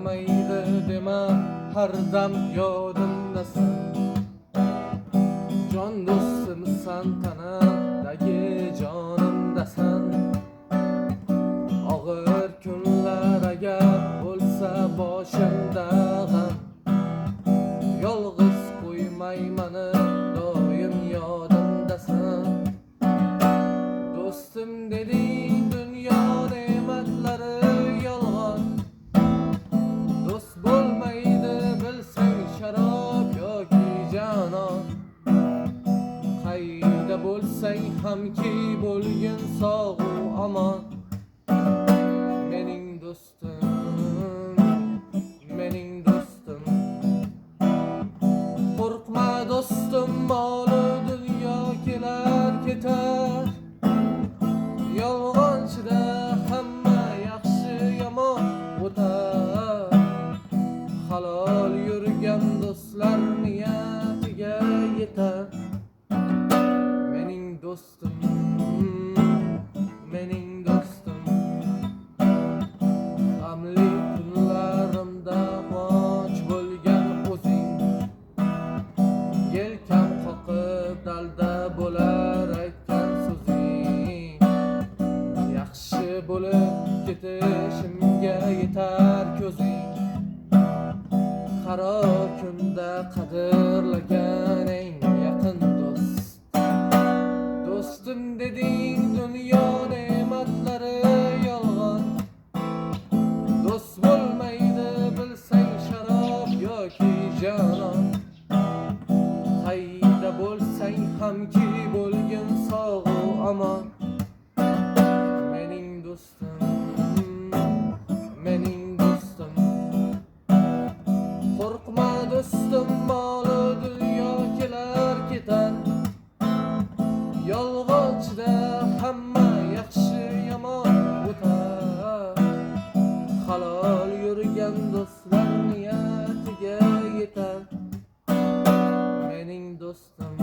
bo'lmaydi dema, har dam yodimdasan. Jon do'stimsan, tanamdagi jonimdasan. Og'ir kunlar agar bo'lsa boshimda g'am, yolg'iz qo'ymayman, doim yodimdasan. Do'stim deding, dunyo ne'matlari yolg'on. Do'st bo'lmaydi bilsang sharob yoki janon. Qayda bo'lsang hamki bo'lgin sog' u omon. Mening do'stim, mening do'stim. Qo'rqma do'stim, mol dunyo kelar ketar. Yolg'onchida hamma yaxshi yomon o'tar. Halol yurgan do'stlar niyatiga yetar. Mening do'stim, mening do'stim. G'amli kunlarimda quvonch bo'lgan o'zing. Yelkam qoqib dalda bo'lar aytgan so'zing. Yaxshi bo'lib ketishimga yetar ko'zing. Qaro kunda qadrlagan eng yaqin do'st. Do'stim deding, dunyo ne'matlari yolg'on. Do'st bo'lmaydi bilsang sharob yoki janon. Qayda bo'lsang hamki bo'lgin sog' u omon. Mening do'stim, mening do'stim. Qo'rqma do'stim, mol dunyo kelar ketar. Yolg'onchida hamma yaxshi yomon o'tar. Halol yurgan do'stlar niyatiga yetar. Mening do'stim,